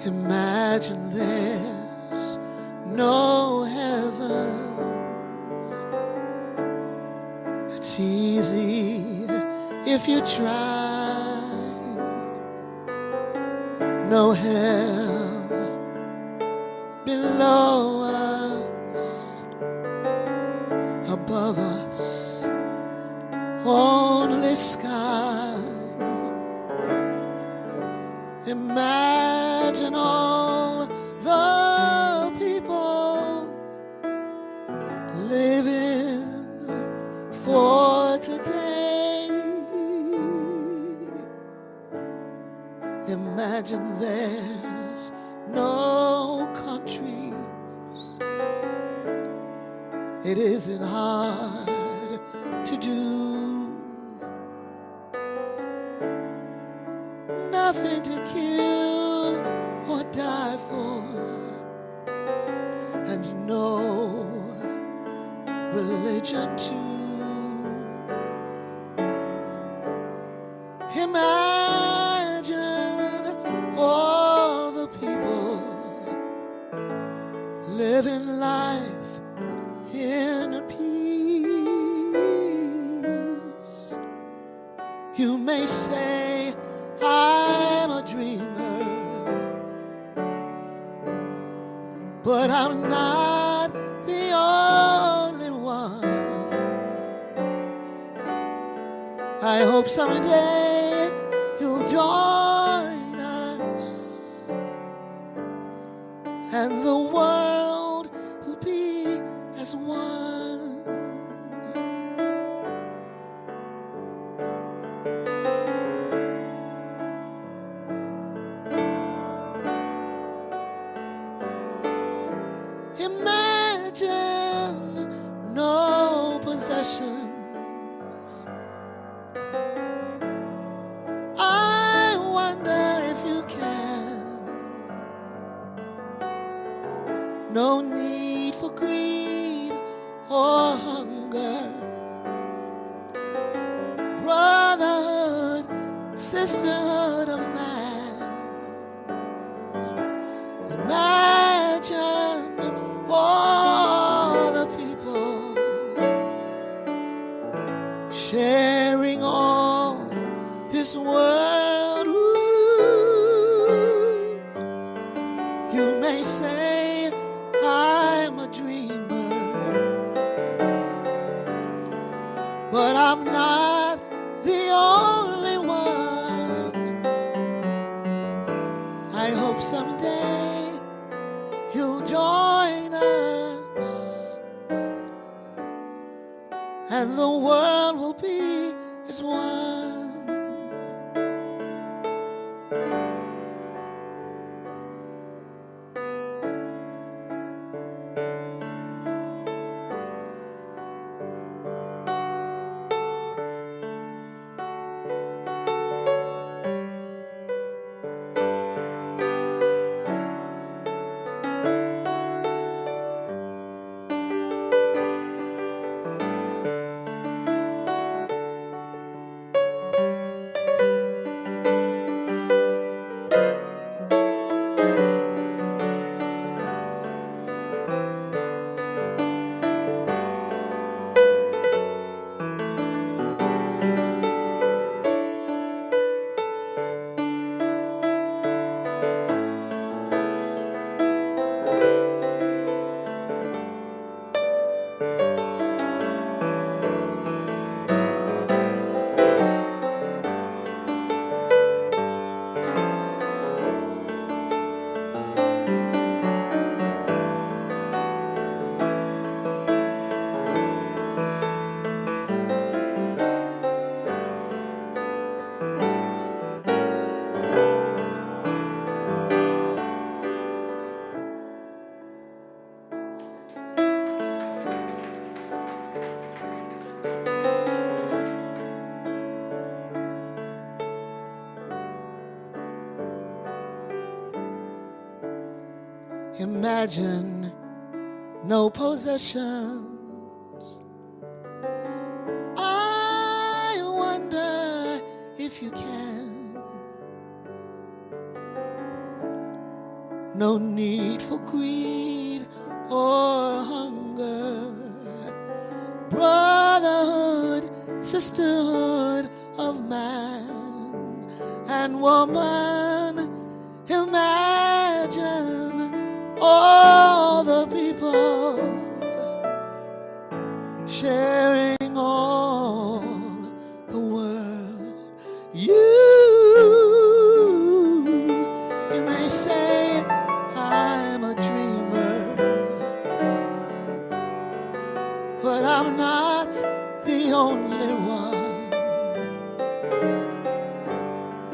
Imagine there's no heaven. It's easy if you try. No hell below us, above us, only sky. Imagine all the people living for today. Imagine there's no countries. It isn't hard to do. Nothing to kill or die for, and no religion too. Imagine all the people living life in peace. You may say I'm a dreamer, but I'm not the only one. I hope someday you'll join us, and the world will be as one. Imagine no possessions. I wonder if you can. No need for greed or hunger. Brotherhood, sisterhood of man. Imagine all the people sharing all this world. Ooh. You may say I'm a dreamer, but I'm not the only one. I hope someday you'll join us, and the world will be as one. Imagine no possessions. I wonder if you can. no need for greed or hunger. Brotherhood, sisterhood of man and woman. Imagine all the people sharing all the world. You may say I'm a dreamer, but I'm not the only one.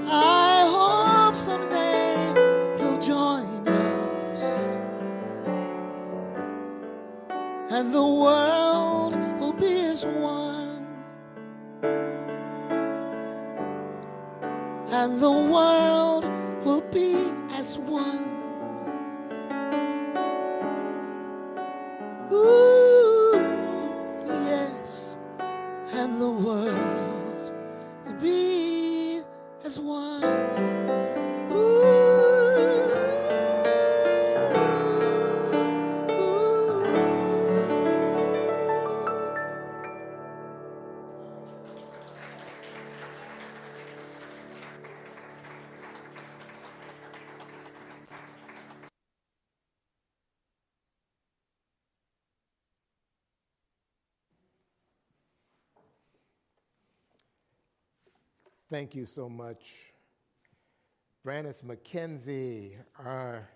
I hope someday you'll join us, and the world will be as one, and the world will be as one. Ooh, yes, and the world will be as one. Thank you so much. Brannis McKenzie, our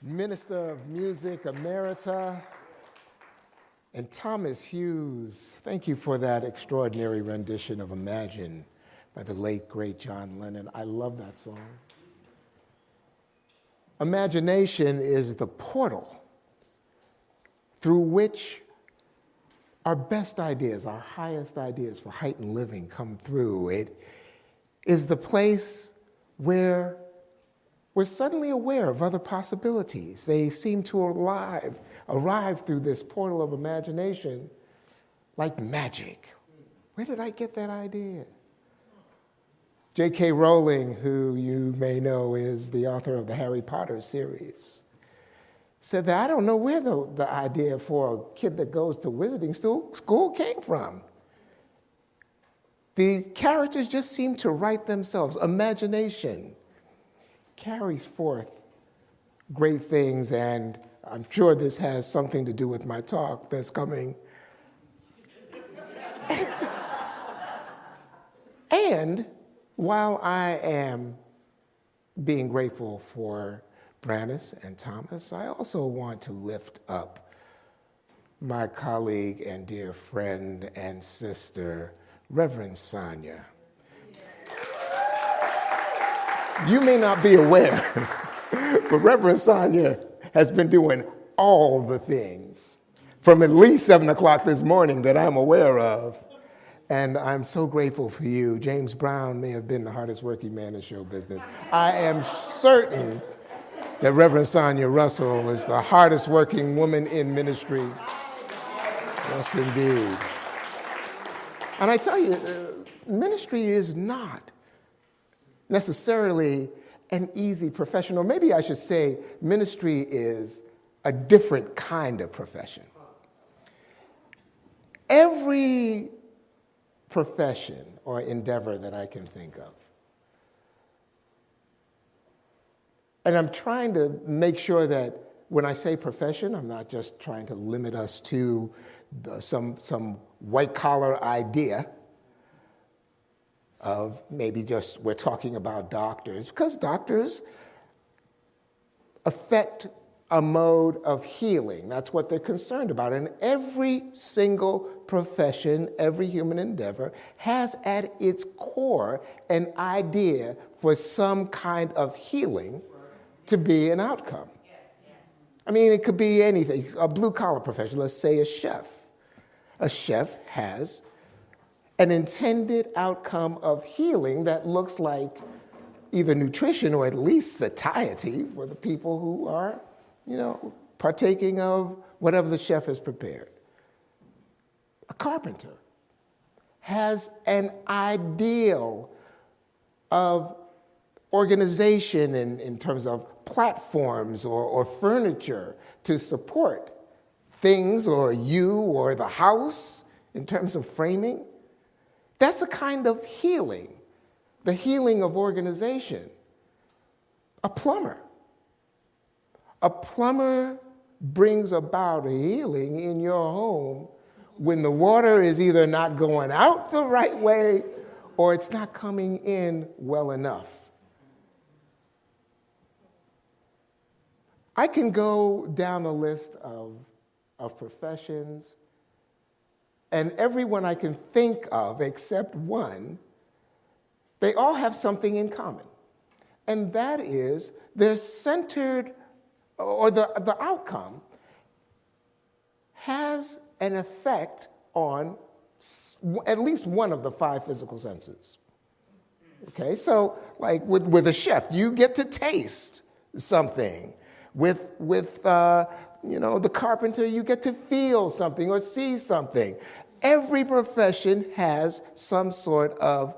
Minister of Music Emerita, and Thomas Hughes, thank you for that extraordinary rendition of Imagine by the late, great John Lennon. I love that song. Imagination is the portal through which our best ideas, our highest ideas for heightened living come through. It is the place where we're suddenly aware of other possibilities. They seem to arrive through this portal of imagination like magic. Where did I get that idea? J.K. Rowling, who you may know is the author of the Harry Potter series, said that I don't know where the idea for a kid that goes to wizarding school came from. The characters just seem to write themselves. Imagination carries forth great things, and I'm sure this has something to do with my talk that's coming. And while I am being grateful for Brannis and Thomas, I also want to lift up my colleague and dear friend and sister, Reverend Sonia. You may not be aware, but Reverend Sonia has been doing all the things from at least 7 o'clock this morning that I'm aware of. And I'm so grateful for you. James Brown may have been the hardest working man in show business. I am certain that Reverend Sonia Russell is the hardest working woman in ministry. Yes, indeed. And I tell you, ministry is not necessarily an easy profession, or maybe I should say ministry is a different kind of profession. Every profession or endeavor that I can think of, and I'm trying to make sure that when I say profession, I'm not just trying to limit us to some white-collar idea of maybe just we're talking about doctors, because doctors affect a mode of healing. That's what they're concerned about. And every single profession, every human endeavor has at its core an idea for some kind of healing to be an outcome. I mean, it could be anything. A blue-collar profession, let's say a chef. A chef has an intended outcome of healing that looks like either nutrition or at least satiety for the people who are, partaking of whatever the chef has prepared. A carpenter has an ideal of organization in terms of platforms or furniture to support things or you or the house in terms of framing. That's a kind of healing, the healing of organization. A plumber brings about a healing in your home when the water is either not going out the right way or it's not coming in well enough. I can go down the list of professions, and everyone I can think of except one, they all have something in common. And that is they're centered, or the outcome has an effect on at least one of the 5 physical senses. Okay, so like with a chef, you get to taste something. With the carpenter, you get to feel something or see something. Every profession has some sort of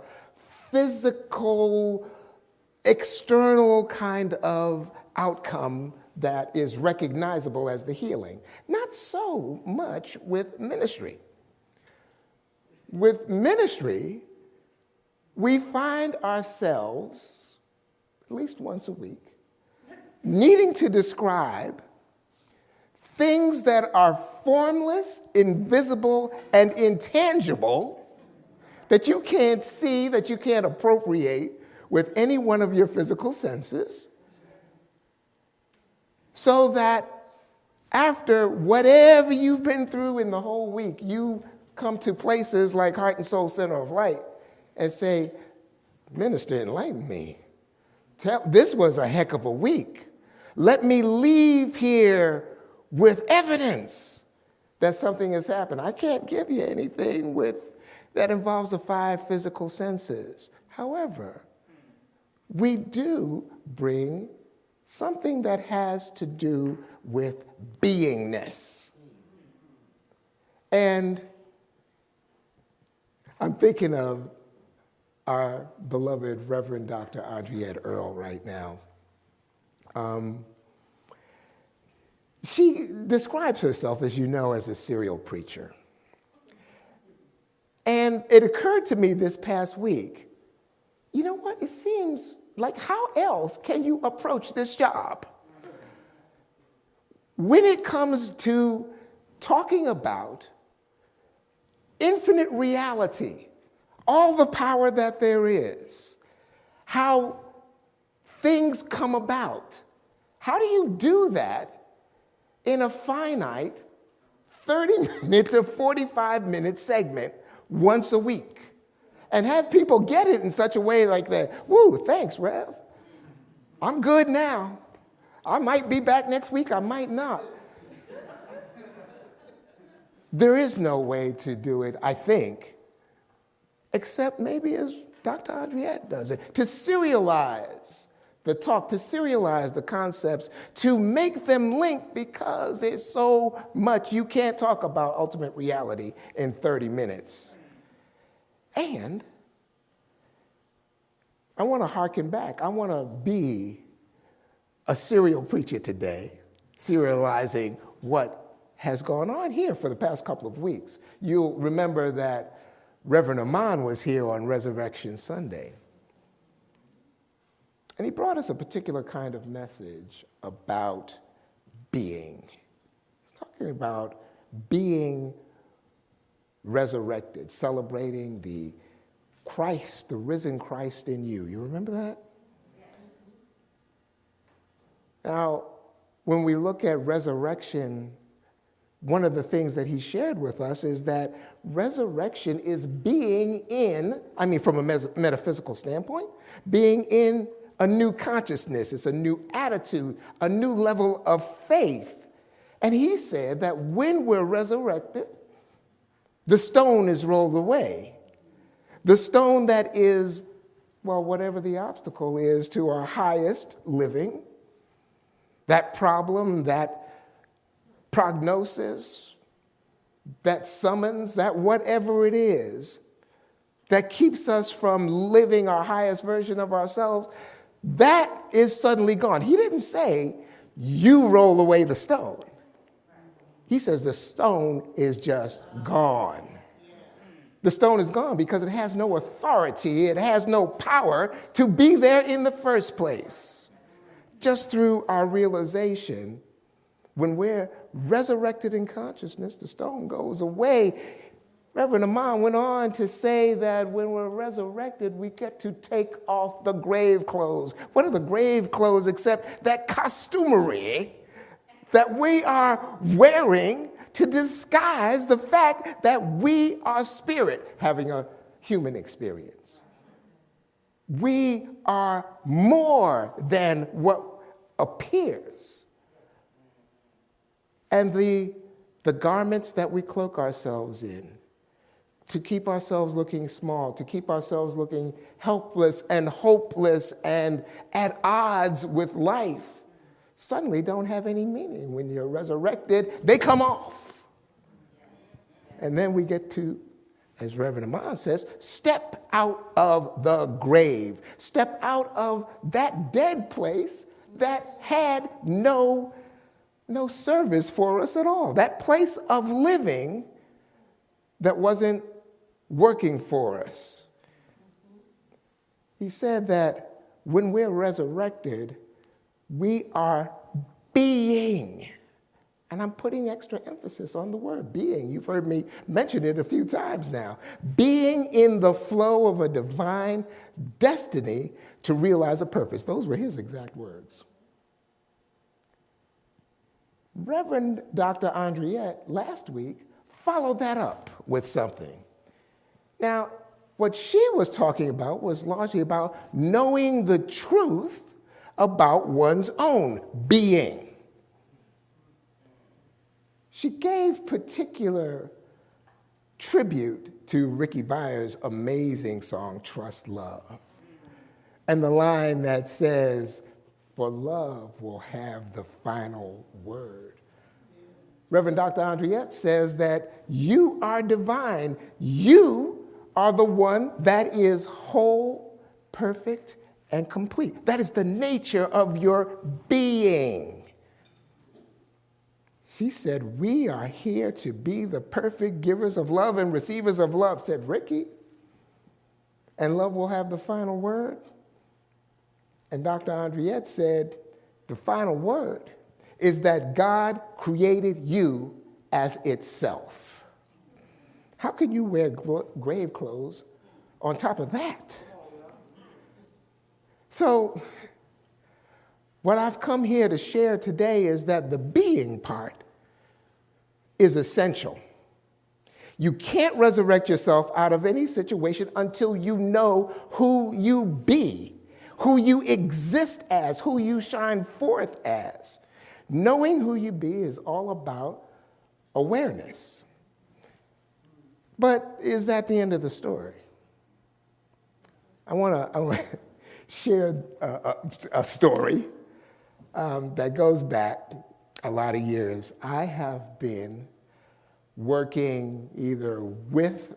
physical, external kind of outcome that is recognizable as the healing. Not so much with ministry. With ministry, we find ourselves, at least once a week, needing to describe things that are formless, invisible, and intangible that you can't see, that you can't appropriate with any one of your physical senses, so that after whatever you've been through in the whole week, you come to places like Heart and Soul Center of Light and say, Minister, enlighten me. This was a heck of a week. Let me leave here with evidence that something has happened. I can't give you anything that involves the 5 physical senses. However, we do bring something that has to do with beingness. And I'm thinking of our beloved Reverend Dr. Andriette Earl right now. She describes herself, as you know, as a serial preacher. And it occurred to me this past week, you know what? It seems like how else can you approach this job? When it comes to talking about infinite reality, all the power that there is, how things come about, how do you do that in a finite 30-minute to 45-minute segment once a week? And have people get it in such a way like that, woo, thanks, Rev. I'm good now. I might be back next week, I might not. There is no way to do it, I think, except maybe as Dr. Andriette does it, to serialize the talk, to serialize the concepts, to make them link, because there's so much you can't talk about ultimate reality in 30 minutes. And I want to hearken back. I want to be a serial preacher today, serializing what has gone on here for the past couple of weeks. You'll remember that Reverend Amon was here on Resurrection Sunday. And he brought us a particular kind of message about being. He's talking about being resurrected, celebrating the Christ, the risen Christ in you. You remember that? Now, when we look at resurrection, one of the things that he shared with us is that resurrection is being in, from a metaphysical standpoint, being in a new consciousness. It's a new attitude, a new level of faith. And he said that when we're resurrected, the stone is rolled away. The stone that is, whatever the obstacle is to our highest living, that problem, that prognosis, that summons, that whatever it is that keeps us from living our highest version of ourselves, that is suddenly gone. He didn't say, you roll away the stone. He says the stone is just gone. The stone is gone because it has no authority, it has no power to be there in the first place. Just through our realization, when we're resurrected in consciousness, the stone goes away. Reverend Amon went on to say that when we're resurrected, we get to take off the grave clothes. What are the grave clothes except that costumery that we are wearing to disguise the fact that we are spirit having a human experience? We are more than what appears. And the garments that we cloak ourselves in, to keep ourselves looking small, to keep ourselves looking helpless and hopeless and at odds with life, suddenly don't have any meaning. When you're resurrected, they come off. And then we get to, as Reverend Amon says, step out of the grave. Step out of that dead place that had no service for us at all. That place of living that wasn't working for us. He said that when we're resurrected, we are being. And I'm putting extra emphasis on the word being. You've heard me mention it a few times now. Being in the flow of a divine destiny to realize a purpose. Those were his exact words. Reverend Dr. Andriette last week followed that up with something. Now, what she was talking about was largely about knowing the truth about one's own being. She gave particular tribute to Ricky Byers' amazing song, Trust Love, and the line that says, for love will have the final word. Reverend Dr. Andriette says that you are divine. You are the one that is whole, perfect, and complete. That is the nature of your being. She said, we are here to be the perfect givers of love and receivers of love, said Ricky. And love will have the final word. And Dr. Andriette said, the final word is that God created you as itself. How can you wear grave clothes on top of that? So, what I've come here to share today is that the being part is essential. You can't resurrect yourself out of any situation until you know who you be, who you exist as, who you shine forth as. Knowing who you be is all about awareness. But is that the end of the story? I want to share a story that goes back a lot of years. I have been working either with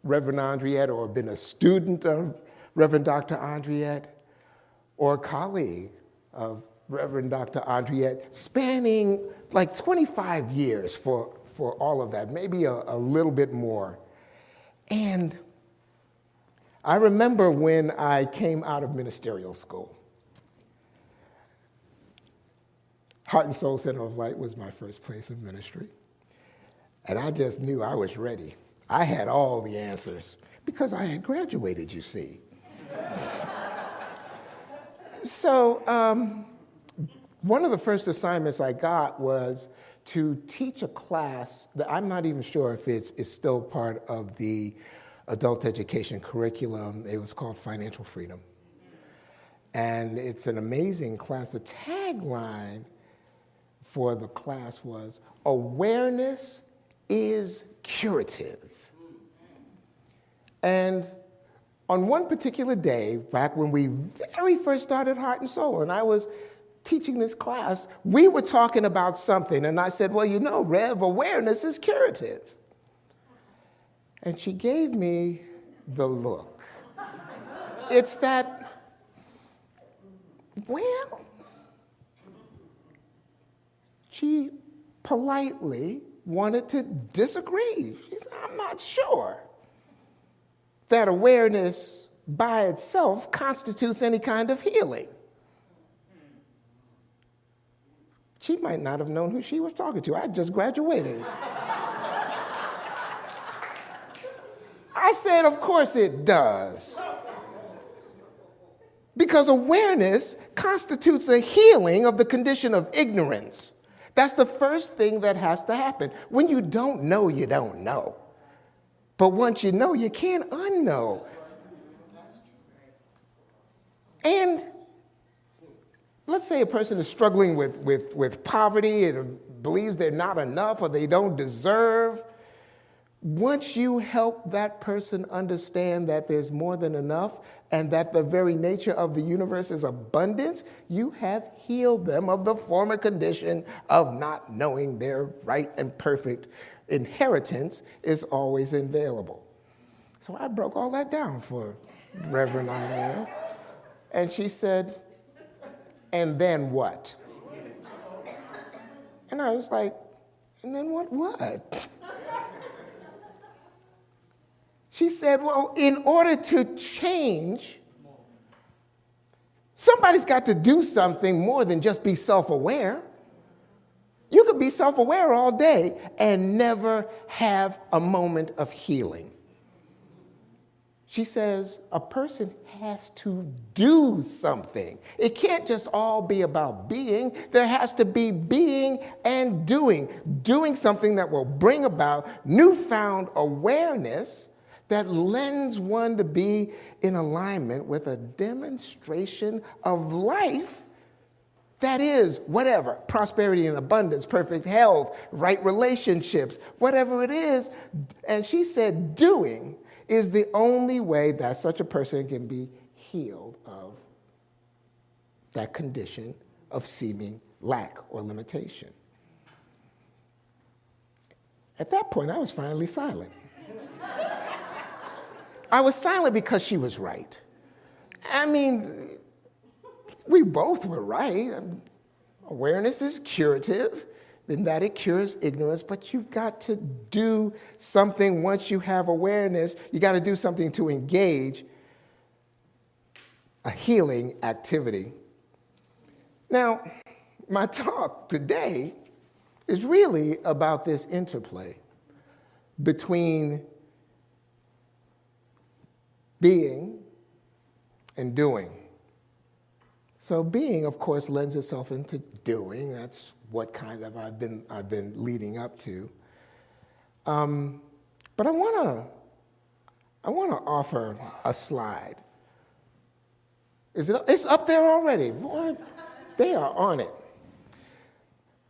Reverend Andriette or been a student of Reverend Dr. Andriette or a colleague of Reverend Dr. Andriette, spanning like 25 years for all of that, maybe a little bit more. And I remember when I came out of ministerial school. Heart and Soul Center of Light was my first place of ministry. And I just knew I was ready. I had all the answers because I had graduated, you see. So one of the first assignments I got was to teach a class that I'm not even sure if it's still part of the adult education curriculum. It was called Financial Freedom. And it's an amazing class. The tagline for the class was, awareness is curative. And on one particular day, back when we very first started Heart and Soul, and I was teaching this class, we were talking about something, and I said, well, you know, Rev, awareness is curative. And she gave me the look. It's that Well, she politely wanted to disagree. She said, I'm not sure that awareness by itself constitutes any kind of healing. She might not have known who she was talking to. I just graduated. I said, of course it does. Because awareness constitutes a healing of the condition of ignorance. That's the first thing that has to happen. When you don't know, you don't know. But once you know, you can't unknow. And let's say a person is struggling with poverty and believes they're not enough or they don't deserve. Once you help that person understand that there's more than enough and that the very nature of the universe is abundance, you have healed them of the former condition of not knowing their right and perfect inheritance is always available. So I broke all that down for Reverend Eileen. And she said, and then what? And I was like, and then what? She said, well, in order to change, somebody's got to do something more than just be self-aware. You could be self-aware all day and never have a moment of healing. She says a person has to do something. It can't just all be about being. There has to be being and doing something that will bring about newfound awareness that lends one to be in alignment with a demonstration of life that is whatever, prosperity and abundance, perfect health, right relationships, whatever it is. And she said doing is the only way that such a person can be healed of that condition of seeming lack or limitation. At that point, I was finally silent. I was silent because she was right. I mean, we both were right. Awareness is curative in that it cures ignorance, but you've got to do something once you have awareness. You got to do something to engage a healing activity. Now, my talk today is really about this interplay between being and doing. So being, of course, lends itself into doing. That's what kind of I've been leading up to. But I want to offer a slide. It's up there already. Boy, they are on it.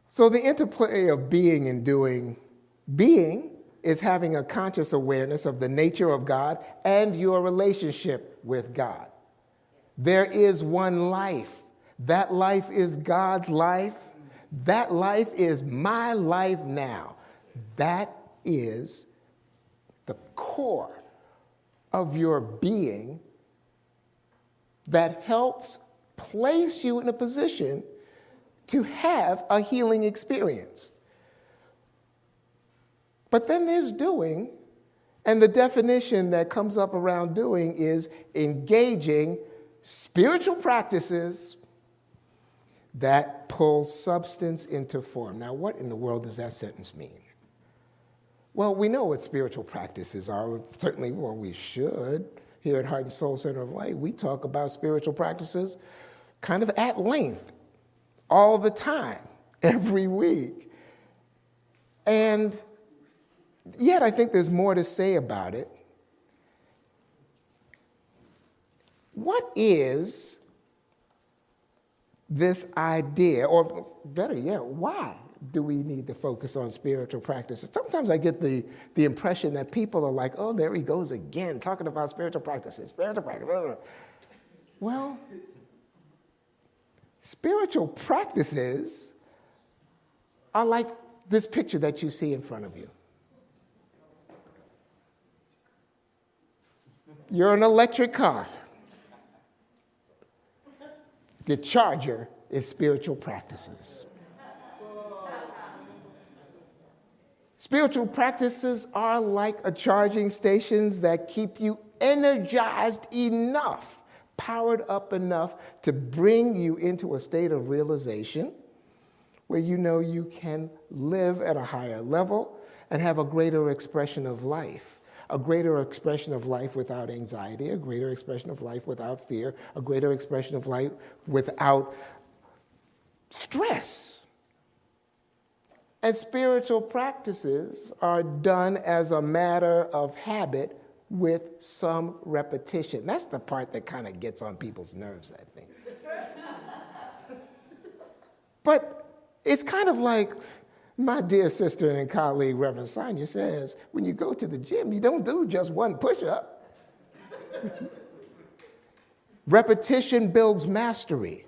So the interplay of being and doing. Being is having a conscious awareness of the nature of God and your relationship with God. There is one life. That life is God's life. That life is my life now. That is the core of your being that helps place you in a position to have a healing experience. But then there's doing, and the definition that comes up around doing is engaging spiritual practices that pull substance into form. Now, what in the world does that sentence mean? Well, we know what spiritual practices are. Certainly, well, we should. Here at Heart and Soul Center of Light, we talk about spiritual practices kind of at length, all the time, every week. And yet, I think there's more to say about it. What is this idea, or better yet, why do we need to focus on spiritual practices? Sometimes I get the impression that people are like, oh, there he goes again, talking about spiritual practices, spiritual practices. Well, spiritual practices are like this picture that you see in front of you. You're an electric car. The charger is spiritual practices. Spiritual practices are like a charging stations that keep you energized enough, powered up enough to bring you into a state of realization where you know you can live at a higher level and have a greater expression of life. A greater expression of life without anxiety, a greater expression of life without fear, a greater expression of life without stress. And spiritual practices are done as a matter of habit with some repetition. That's the part that kind of gets on people's nerves, I think. But it's kind of like my dear sister and colleague, Reverend Sonia, says, when you go to the gym, you don't do just one push-up. Repetition builds mastery.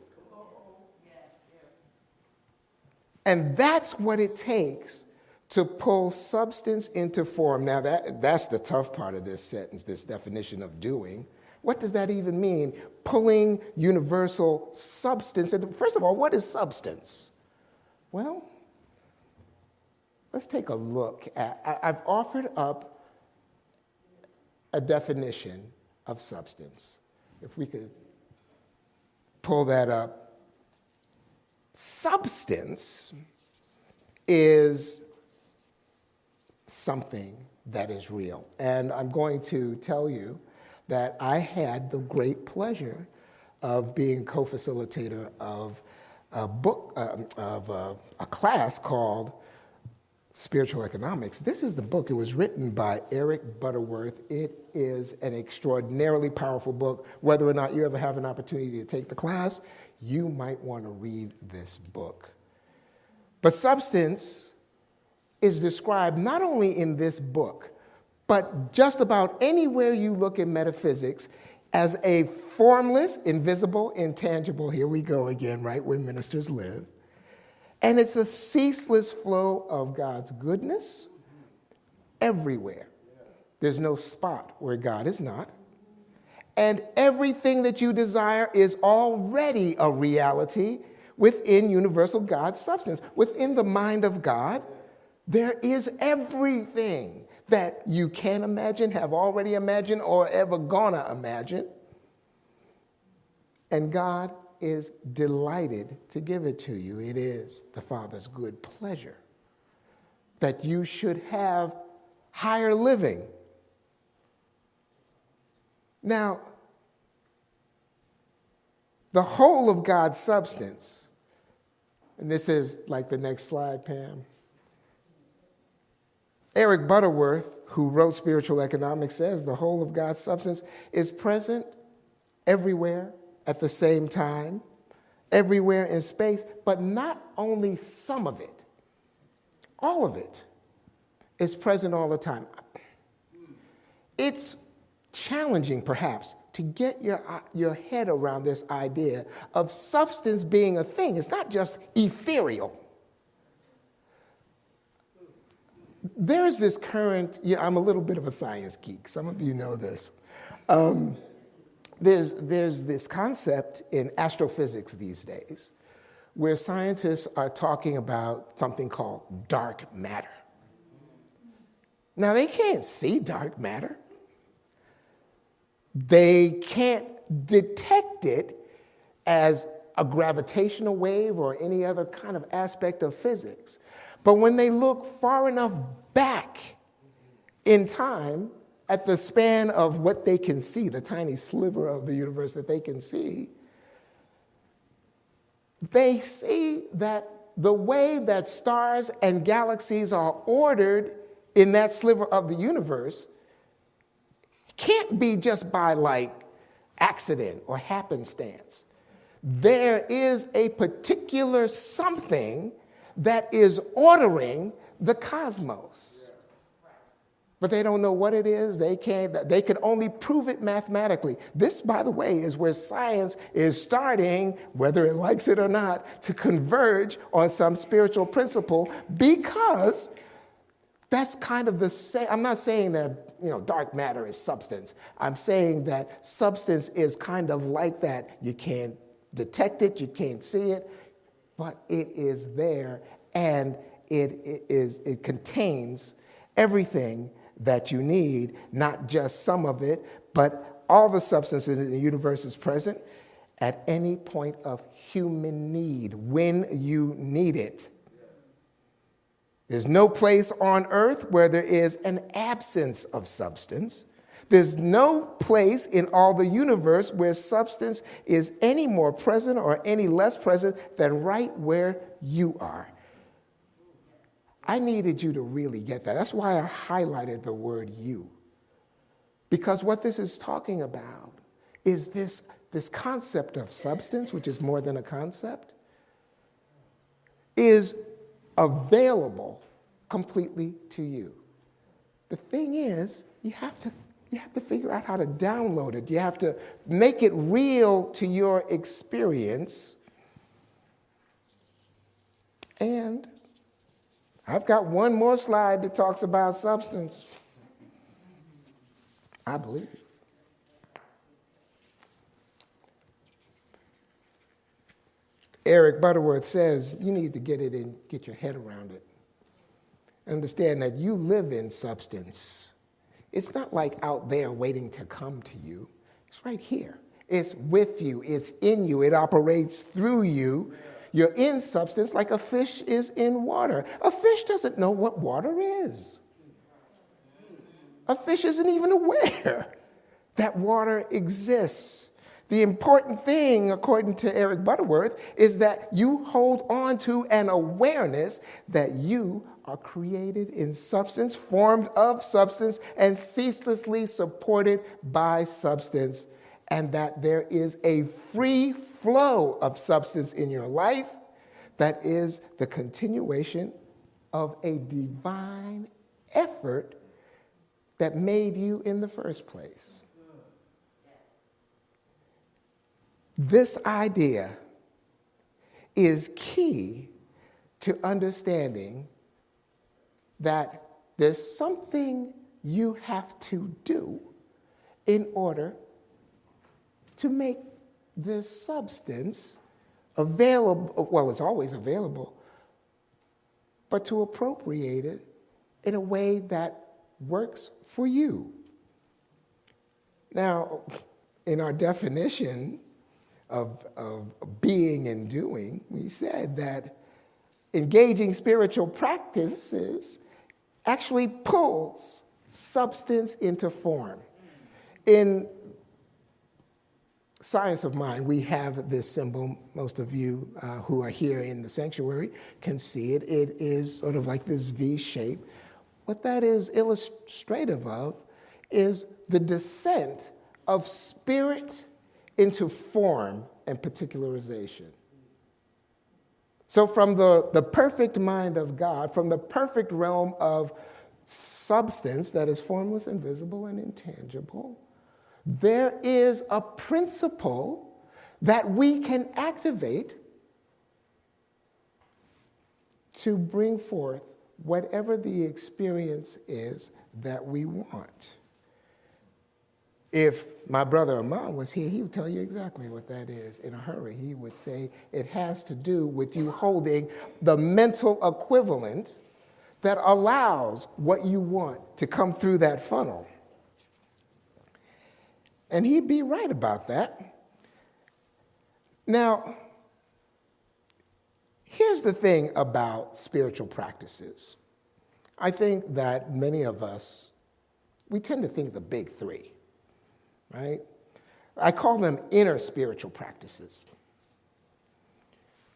And that's what it takes to pull substance into form. Now, that's the tough part of this sentence, this definition of doing. What does that even mean? Pulling universal substance. First of all, what is substance? Well, let's take a look at, I've offered up a definition of substance. If we could pull that up. Substance is something that is real. And I'm going to tell you that I had the great pleasure of being co-facilitator of a book, a class called Spiritual Economics. This is the book. It was written by Eric Butterworth. It is an extraordinarily powerful book. Whether or not you ever have an opportunity to take the class, you might want to read this book. But substance is described not only in this book, but just about anywhere you look in metaphysics as a formless, invisible, intangible, here we go again, right where ministers live. And it's a ceaseless flow of God's goodness everywhere. There's no spot where God is not. And everything that you desire is already a reality within universal God's substance. Within the mind of God, there is everything that you can imagine, have already imagined, or ever gonna imagine. And God is delighted to give it to you. It is the Father's good pleasure that you should have higher living. Now, the whole of God's substance, and this is like the next slide, Pam. Eric Butterworth, who wrote Spiritual Economics, says the whole of God's substance is present everywhere at the same time, everywhere in space, but not only some of it. All of it is present all the time. It's challenging, perhaps, to get your head around this idea of substance being a thing. It's not just ethereal. There's this current, I'm a little bit of a science geek. Some of you know this. There's this concept in astrophysics these days where scientists are talking about something called dark matter. Now, they can't see dark matter. They can't detect it as a gravitational wave or any other kind of aspect of physics. But when they look far enough back in time at the span of what they can see, the tiny sliver of the universe that they can see, they see that the way that stars and galaxies are ordered in that sliver of the universe can't be just by like accident or happenstance. There is a particular something that is ordering the cosmos. But they don't know what it is. They can only prove it mathematically. This, by the way, is where science is starting, whether it likes it or not, to converge on some spiritual principle, because that's kind of the same. I'm not saying that dark matter is substance. I'm saying that substance is kind of like that. You can't detect it, you can't see it, but it is there, and it contains everything that you need, not just some of it, but all the substance in the universe is present at any point of human need, when you need it. There's no place on earth where there is an absence of substance. There's no place in all the universe where substance is any more present or any less present than right where you are. I needed you to really get that. That's why I highlighted the word you. Because what this is talking about is this concept of substance, which is more than a concept, is available completely to you. The thing is, you have to figure out how to download it. You have to make it real to your experience. And I've got one more slide that talks about substance. I believe. Eric Butterworth says you need to get it in, get your head around it. Understand that you live in substance. It's not like out there waiting to come to you. It's right here. It's with you. It's in you. It operates through you. You're in substance like a fish is in water. A fish doesn't know what water is. A fish isn't even aware that water exists. The important thing, according to Eric Butterworth, is that you hold on to an awareness that you are created in substance, formed of substance, and ceaselessly supported by substance, and that there is a free flow of substance in your life that is the continuation of a divine effort that made you in the first place. This idea is key to understanding that there's something you have to do in order to make this substance available. Well, it's always available, but to appropriate it in a way that works for you. Now, in our definition of being and doing, we said that engaging spiritual practices actually pulls substance into form. In science of mind, we have this symbol. Most of you who are here in the sanctuary can see it. It is sort of like this V shape. What that is illustrative of is the descent of spirit into form and particularization. So from the perfect mind of God, from the perfect realm of substance that is formless, invisible, and intangible, there is a principle that we can activate to bring forth whatever the experience is that we want. If my brother Amon was here, he would tell you exactly what that is in a hurry. He would say it has to do with you holding the mental equivalent that allows what you want to come through that funnel. And he'd be right about that. Now, here's the thing about spiritual practices. I think that many of us, we tend to think the big three, right? I call them inner spiritual practices.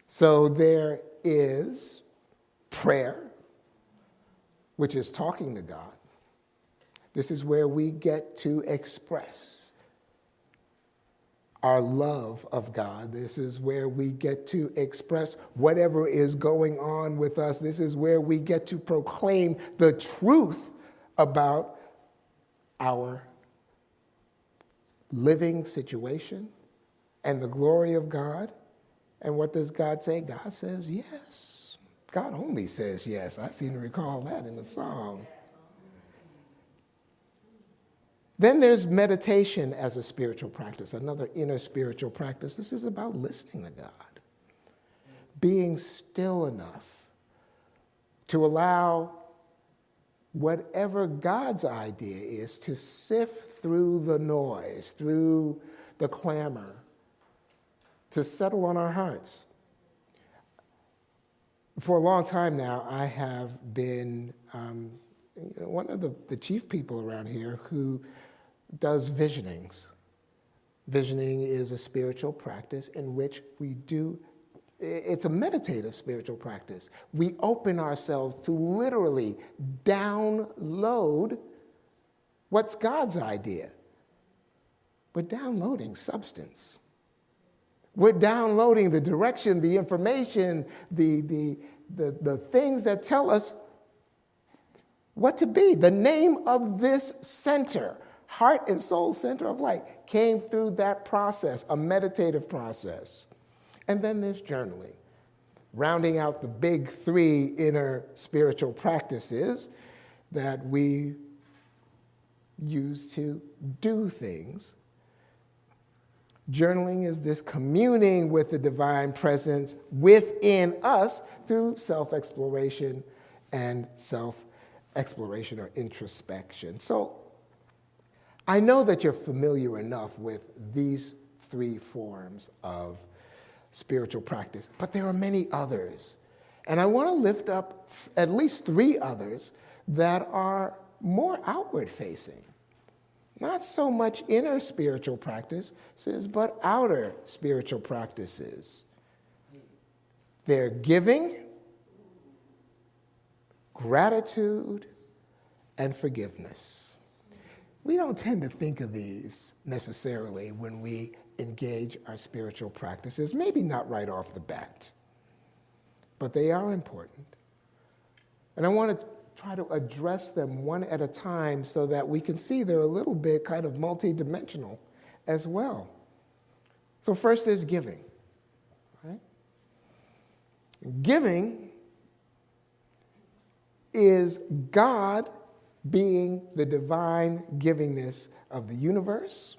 So there is prayer, which is talking to God. This is where we get to express our love of God. This is where we get to express whatever is going on with us. This is where we get to proclaim the truth about our living situation and the glory of God. And what does God say? God says yes. God only says yes. I seem to recall that in the song. Then there's meditation as a spiritual practice, another inner spiritual practice. This is about listening to God, being still enough to allow whatever God's idea is to sift through the noise, through the clamor, to settle on our hearts. For a long time now, I have been one of the chief people around here who does visionings. Visioning is a spiritual practice in which we do, it's a meditative spiritual practice. We open ourselves to literally download what's God's idea. We're downloading substance. We're downloading the direction, the information, the things that tell us what to be. The name of this center, Heart and Soul Center of Light, came through that process, a meditative process. And then there's journaling, rounding out the big three inner spiritual practices that we use to do things. Journaling is this communing with the divine presence within us through self-exploration and self-exploration or introspection. So I know that you're familiar enough with these three forms of spiritual practice, but there are many others. And I want to lift up at least three others that are more outward facing. Not so much inner spiritual practices, but outer spiritual practices. They're giving, gratitude, and forgiveness. We don't tend to think of these necessarily when we engage our spiritual practices, maybe not right off the bat, but they are important. And I want to try to address them one at a time so that we can see they're a little bit kind of multidimensional as well. So first there's giving. Right? Giving is God being the divine givingness of the universe.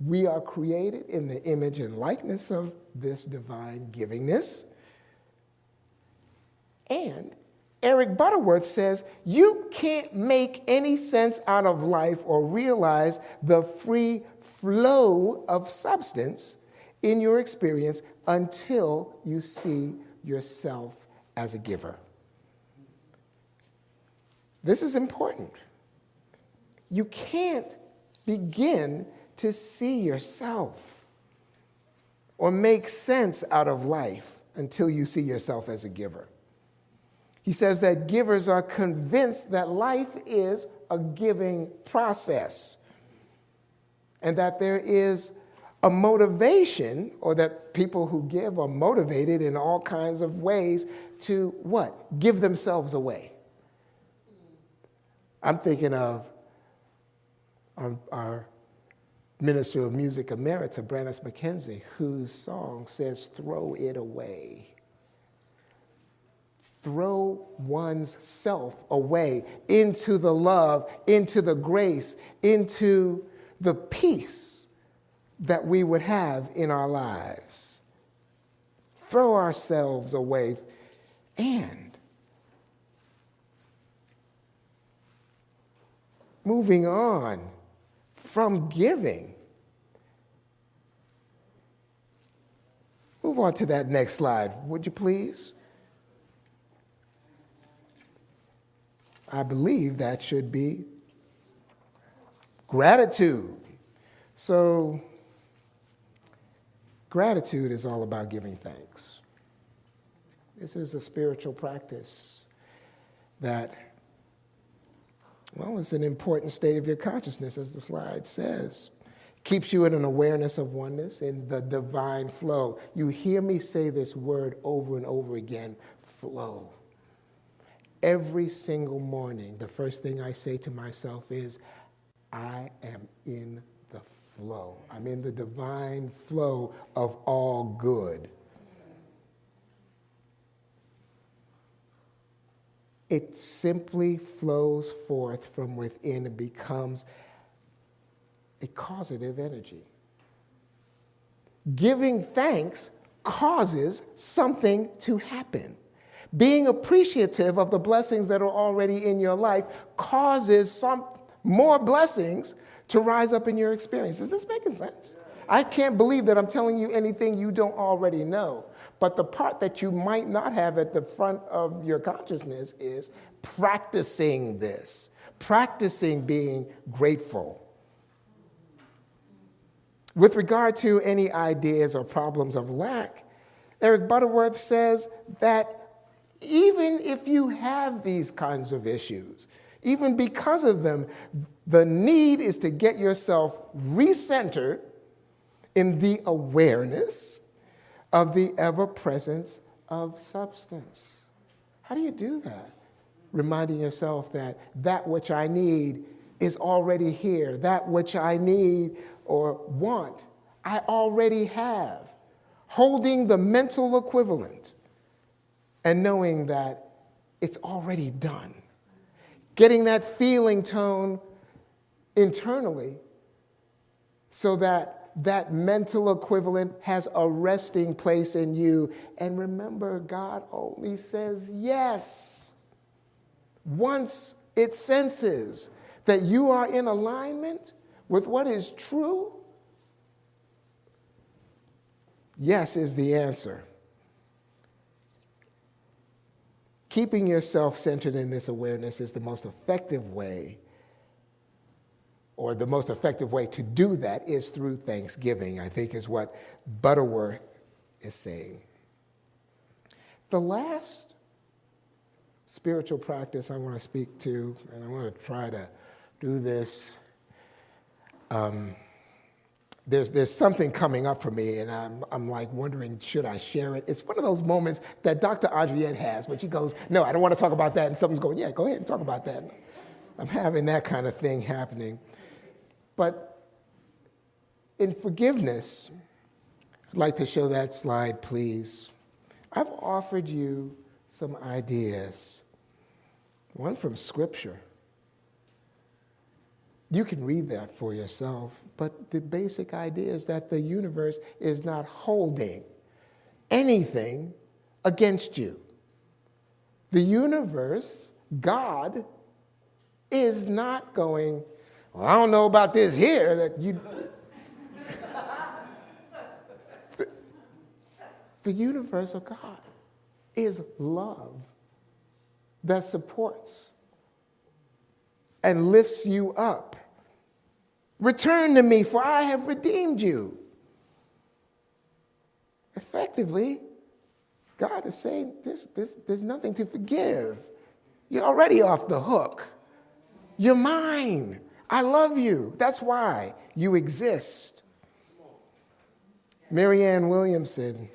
We are created in the image and likeness of this divine givingness. And Eric Butterworth says, you can't make any sense out of life or realize the free flow of substance in your experience until you see yourself as a giver. This is important. You can't begin to see yourself or make sense out of life until you see yourself as a giver. He says that givers are convinced that life is a giving process and that there is a motivation, or that people who give are motivated in all kinds of ways to what? Give themselves away. I'm thinking of our Minister of Music Emerita, Brannis McKenzie, whose song says, "Throw it away." Throw one's self away into the love, into the grace, into the peace that we would have in our lives. Throw ourselves away. And moving on from giving, move on to that next slide, would you please? I believe that should be gratitude. So, gratitude is all about giving thanks. This is a spiritual practice that, well, it's an important state of your consciousness, as the slide says. Keeps you in an awareness of oneness, in the divine flow. You hear me say this word over and over again, flow. Every single morning, the first thing I say to myself is, I am in the flow. I'm in the divine flow of all good. It simply flows forth from within and becomes a causative energy. Giving thanks causes something to happen. Being appreciative of the blessings that are already in your life causes some more blessings to rise up in your experience. Is this making sense? I can't believe that I'm telling you anything you don't already know. But the part that you might not have at the front of your consciousness is practicing this, practicing being grateful. With regard to any ideas or problems of lack, Eric Butterworth says that even if you have these kinds of issues, even because of them, the need is to get yourself recentered in the awareness of the ever-presence of substance. How do you do that? Reminding yourself that that which I need is already here. That which I need or want, I already have. Holding the mental equivalent and knowing that it's already done. Getting that feeling tone internally so that that mental equivalent has a resting place in you. And remember, God only says yes. Once it senses that you are in alignment with what is true, yes is the answer. Keeping yourself centered in this awareness is the most effective way, or the most effective way to do that is through thanksgiving, I think is what Butterworth is saying. The last spiritual practice I want to speak to, and I want to try to do this, there's something coming up for me, and I'm like wondering, should I share it? It's one of those moments that Dr. Adrienne has, when she goes, no, I don't want to talk about that, and someone's going, yeah, go ahead and talk about that. I'm having that kind of thing happening. But in forgiveness, I'd like to show that slide, please. I've offered you some ideas, one from Scripture. You can read that for yourself, but the basic idea is that the universe is not holding anything against you. The universe, God, is not going, well, I don't know about this here that you... The universe of God is love that supports and lifts you up. Return to me, for I have redeemed you. Effectively, God is saying, there's nothing to forgive. You're already off the hook. You're mine. I love you. That's why you exist. Marianne Williamson,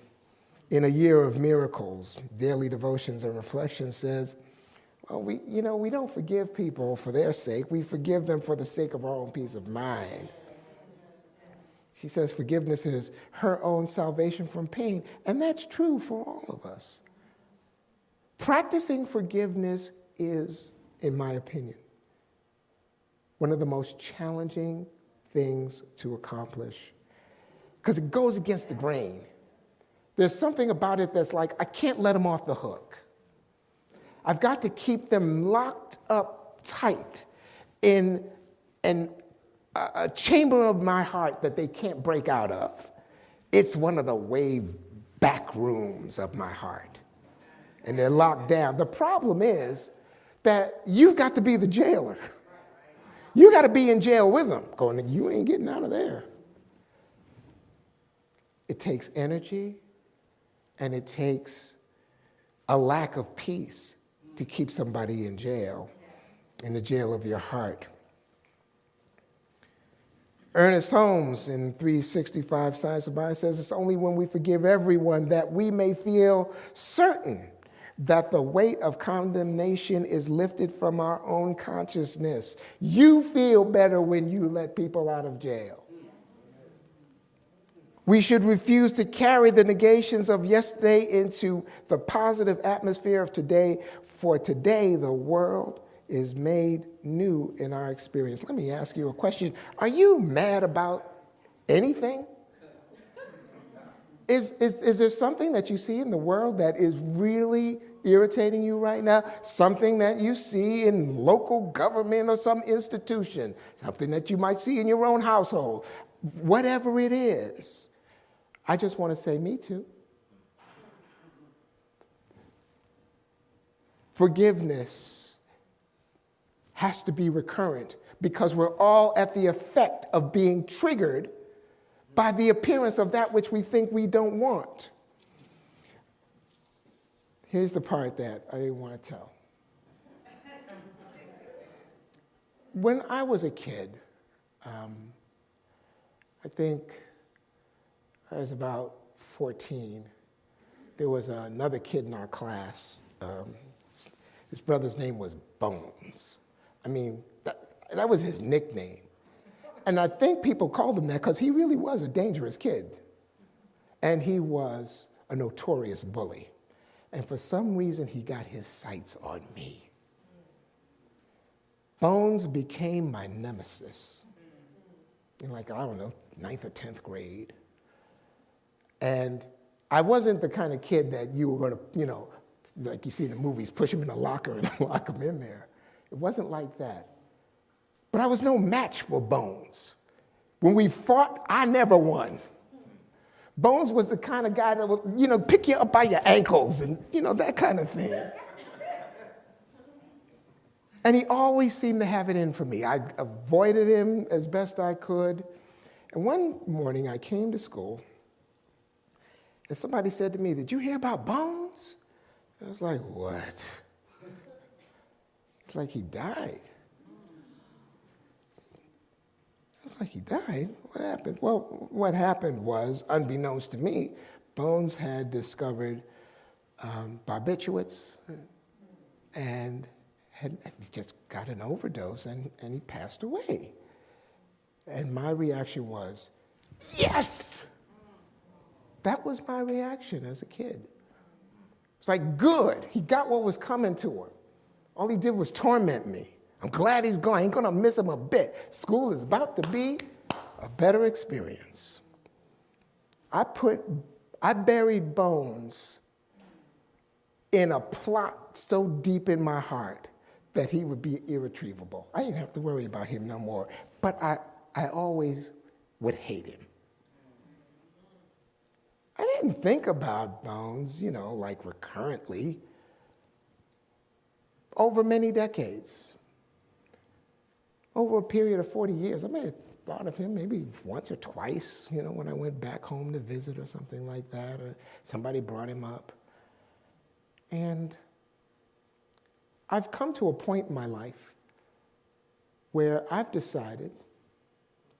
in A Year of Miracles, Daily Devotions and Reflections, says, well, we don't forgive people for their sake. We forgive them for the sake of our own peace of mind. She says forgiveness is her own salvation from pain, and that's true for all of us. Practicing forgiveness is, in my opinion, one of the most challenging things to accomplish because it goes against the grain. There's something about it that's like, I can't let them off the hook. I've got to keep them locked up tight in a chamber of my heart that they can't break out of. It's one of the way back rooms of my heart, and they're locked down. The problem is that you've got to be the jailer. You got to be in jail with them, going, you ain't getting out of there. It takes energy, and it takes a lack of peace to keep somebody in jail, in the jail of your heart. Ernest Holmes in 365 Science of Mind says it's only when we forgive everyone that we may feel certain that the weight of condemnation is lifted from our own consciousness. You feel better when you let people out of jail. We should refuse to carry the negations of yesterday into the positive atmosphere of today, for today the world is made new in our experience. Let me ask you a question. Are you mad about anything? Is there something that you see in the world that is really irritating you right now? Something that you see in local government or some institution? Something that you might see in your own household? Whatever it is, I just want to say, me too. Forgiveness has to be recurrent because we're all at the effect of being triggered by the appearance of that which we think we don't want. Here's the part that I didn't want to tell. When I was a kid, I think I was about 14. There was another kid in our class. His brother's name was Bones. I mean, that was his nickname. And I think people called him that because he really was a dangerous kid. And he was a notorious bully. And for some reason, he got his sights on me. Bones became my nemesis in, like, I don't know, 9th or 10th grade. And I wasn't the kind of kid that you were going to, like you see in the movies, push him in a locker and lock him in there. It wasn't like that. But I was no match for Bones. When we fought, I never won. Bones was the kind of guy that would, pick you up by your ankles and, that kind of thing. And he always seemed to have it in for me. I avoided him as best I could. And one morning I came to school and somebody said to me, "Did you hear about Bones?" I was like, "What?" It's like he died. It's like he died? What happened? Well, what happened was, unbeknownst to me, Bones had discovered barbiturates and had just got an overdose and he passed away. And my reaction was, yes! That was my reaction as a kid. It's like, good, he got what was coming to him. All he did was torment me. I'm glad he's gone. I ain't gonna miss him a bit. School is about to be a better experience. I buried Bones in a plot so deep in my heart that he would be irretrievable. I didn't have to worry about him no more, but I always would hate him. I didn't think about Bones, like recurrently over many decades. Over a period of 40 years, I may have thought of him maybe once or twice, when I went back home to visit or something like that, or somebody brought him up. And I've come to a point in my life where I've decided,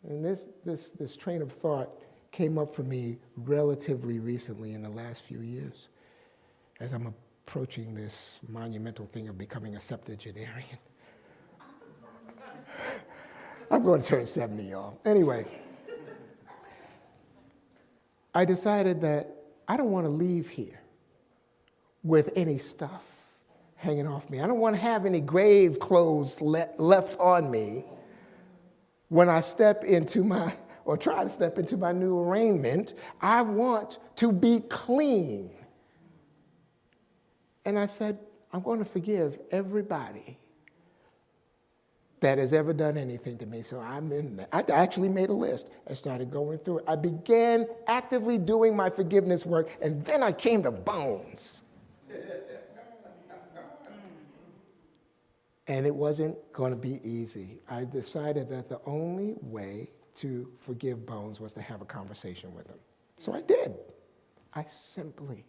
and this train of thought came up for me relatively recently in the last few years, as I'm approaching this monumental thing of becoming a septuagenarian. I'm going to turn 70, y'all. Anyway, I decided that I don't want to leave here with any stuff hanging off me. I don't want to have any grave clothes left on me when I step into or try to step into my new arraignment. I want to be clean. And I said, I'm going to forgive everybody that has ever done anything to me. So I'm in there. I actually made a list. I started going through it. I began actively doing my forgiveness work, and then I came to Bones. And it wasn't going to be easy. I decided that the only way to forgive Bones was to have a conversation with him. So I did. I simply,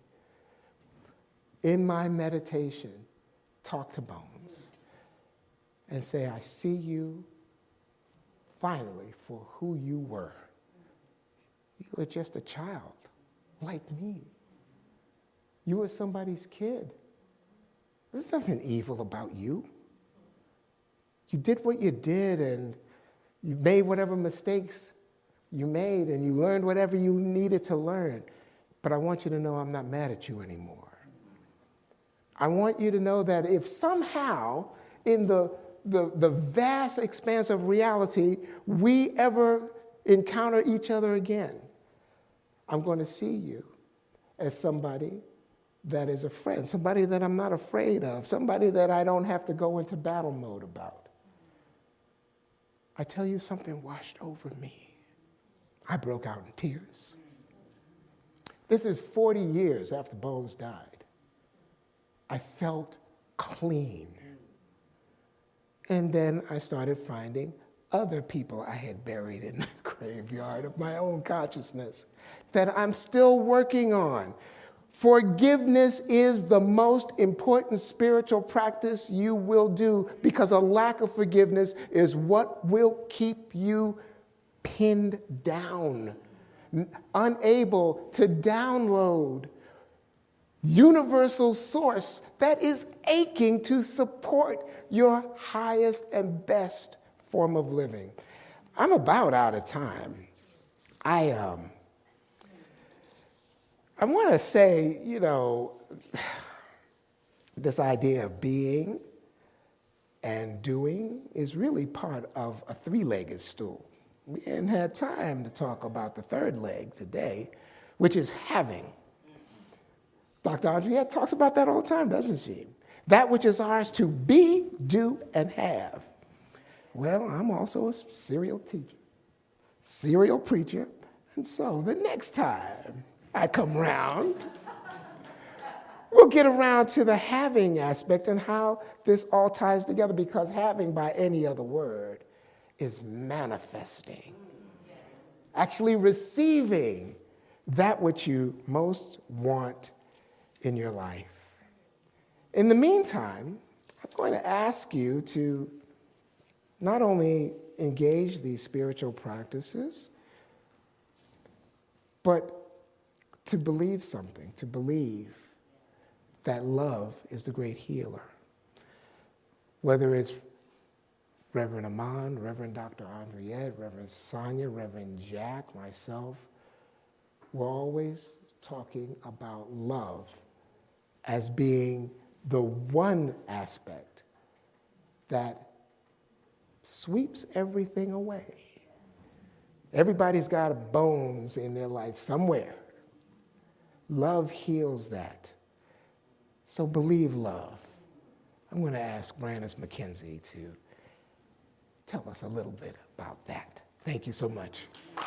in my meditation, talked to Bones and say, I see you finally for who you were. You were just a child like me. You were somebody's kid. There's nothing evil about you. You did what you did and you made whatever mistakes you made and you learned whatever you needed to learn. But I want you to know I'm not mad at you anymore. I want you to know that if somehow in the vast expanse of reality we ever encounter each other again, I'm going to see you as somebody that is a friend, somebody that I'm not afraid of, somebody that I don't have to go into battle mode about. I tell you, something washed over me. I broke out in tears. This is 40 years after Bones died. I felt clean. And then I started finding other people I had buried in the graveyard of my own consciousness that I'm still working on. Forgiveness is the most important spiritual practice you will do, because a lack of forgiveness is what will keep you pinned down, unable to download universal source that is aching to support your highest and best form of living. I'm about out of time. I want to say, this idea of being and doing is really part of a three-legged stool. We hadn't had time to talk about the third leg today, which is having. Dr. Andrea talks about that all the time, doesn't she? That which is ours to be, do, and have. Well, I'm also a serial teacher, serial preacher, and so the next time I come around, we'll get around to the having aspect and how this all ties together, because having, by any other word, is manifesting, actually receiving that which you most want in your life. In the meantime, I'm going to ask you to not only engage these spiritual practices, but to believe something, to believe that love is the great healer. Whether it's Reverend Amon, Reverend Dr. Andriette, Reverend Sonia, Reverend Jack, myself, we're always talking about love as being the one aspect that sweeps everything away. Everybody's got bones in their life somewhere. Love heals that. So believe love. I'm going to ask Brandis McKenzie to tell us a little bit about that. Thank you so much.